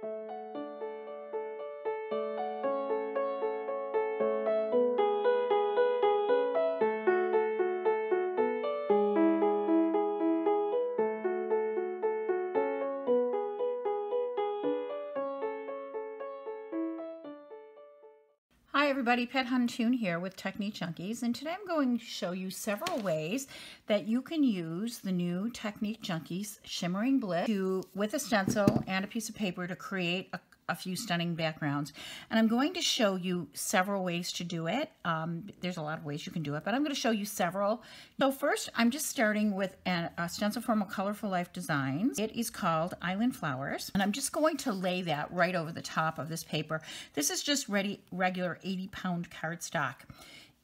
Hi everybody, Pet Huntoon here with Technique Junkies, and today I'm going to show you several ways that you can use the new Technique Junkies Shimmering Bliss with a stencil and a piece of paper to create a few stunning backgrounds. And I'm going to show you several ways to do it. There's a lot of ways you can do it, but I'm going to show you several. So first, I'm just starting with a stencil from a Colorful Life Designs. It is called Island Flowers, and I'm just going to lay that right over the top of this paper. This is just regular 80-pound cardstock.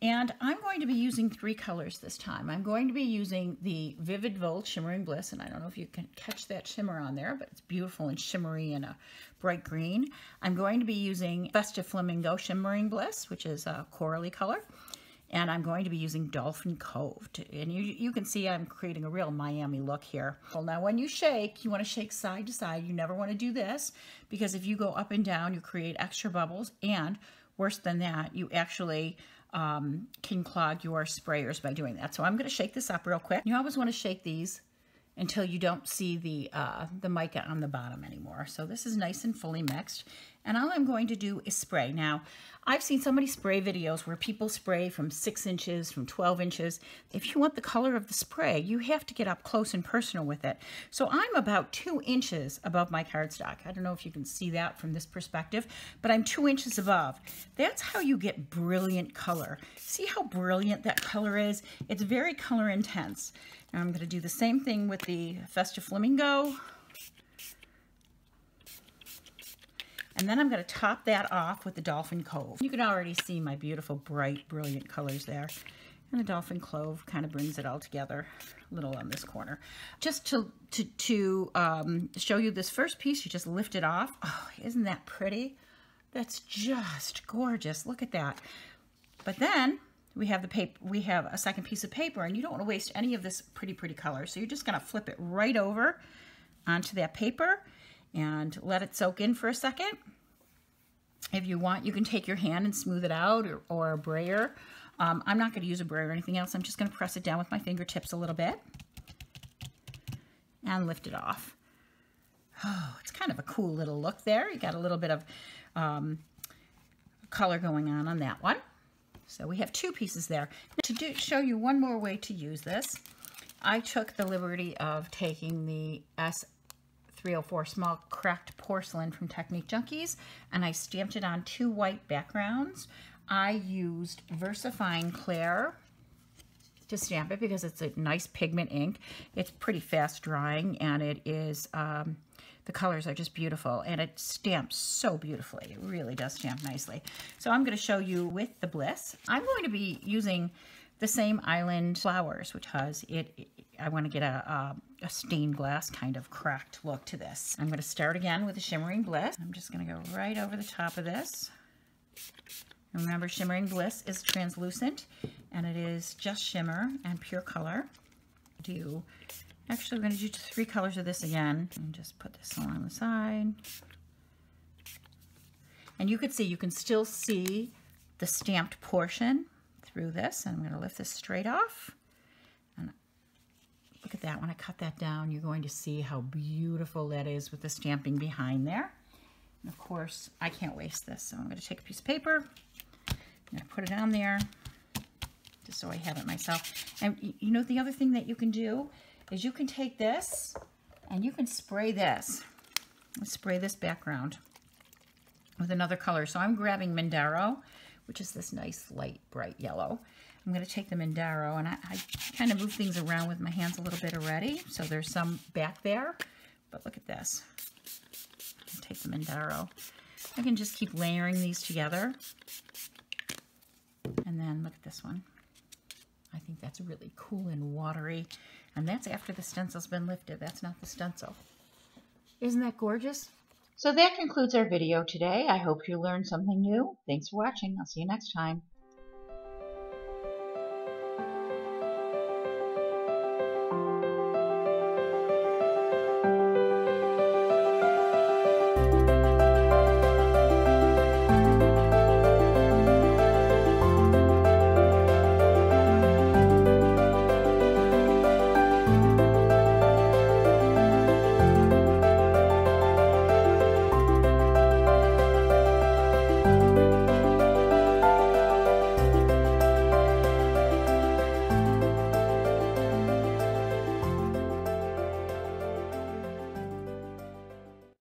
And I'm going to be using 3 colors this time. I'm going to be using the Vivid Gold Shimmering Bliss, and I don't know if you can catch that shimmer on there, but it's beautiful and shimmery and a bright green. I'm going to be using Festive Flamingo Shimmering Bliss, which is a corally color. And I'm going to be using Dolphin Cove. And you can see I'm creating a real Miami look here. Well, now when you shake, you want to shake side to side. You never want to do this, because if you go up and down, you create extra bubbles, and worse than that, you actually can clog your sprayers by doing that. So I'm going to shake this up real quick. You always want to shake these until you don't see the mica on the bottom anymore. So this is nice and fully mixed. And all I'm going to do is spray. Now, I've seen so many spray videos where people spray from 6 inches, from 12 inches. If you want the color of the spray, you have to get up close and personal with it. So I'm about 2 inches above my cardstock. I don't know if you can see that from this perspective, but I'm 2 inches above. That's how you get brilliant color. See how brilliant that color is? It's very color intense. Now I'm going to do the same thing with the Festive Flamingo. And then I'm going to top that off with the Dolphin Cove. You can already see my beautiful, bright, brilliant colors there. And the Dolphin Cove kind of brings it all together a little on this corner. Just to show you this first piece, you just lift it off. Oh, isn't that pretty? That's just gorgeous. Look at that. But then we have the paper. We have a second piece of paper, and you don't want to waste any of this pretty color. So you're just going to flip it right over onto that paper and let it soak in for a second. If you want, you can take your hand and smooth it out, or a brayer. I'm not going to use a brayer or anything else. I'm just going to press it down with my fingertips a little bit and lift it off. Oh, it's kind of a cool little look there. You got a little bit of color going on that one. So we have 2 pieces there. To show you one more way to use this, I took the liberty of taking the S304 small cracked porcelain from Technique Junkies, and I stamped it on 2 white backgrounds. I used VersaFine Clair to stamp it because it's a nice pigment ink. It's pretty fast drying, and it is the colors are just beautiful, and it stamps so beautifully. It really does stamp nicely. So I'm going to show you with the Bliss. I'm going to be using the same Island Flowers, which has I want to get a stained glass kind of cracked look to this. I'm going to start again with the Shimmering Bliss. I'm just going to go right over the top of this. Remember, Shimmering Bliss is translucent, and it is just shimmer and pure color. Actually, we're going to do 3 colors of this again, and just put this along the side. And you can still see the stamped portion through this. And I'm going to lift this straight off. And look at that. When I cut that down, you're going to see how beautiful that is with the stamping behind there. And of course, I can't waste this, so I'm going to take a piece of paper. I'm going to put it on there, just so I have it myself. And you know, the other thing that you can do is you can take this and you can spray this. Spray this background with another color. So I'm grabbing Mindaro, which is this nice light bright yellow. I'm going to take the Mindaro, and I kind of move things around with my hands a little bit already. So there's some back there, but look at this. Take the Mindaro. I can just keep layering these together. And then look at this one. I think that's really cool and watery. And that's after the stencil's been lifted. That's not the stencil. Isn't that gorgeous? So that concludes our video today. I hope you learned something new. Thanks for watching. I'll see you next time.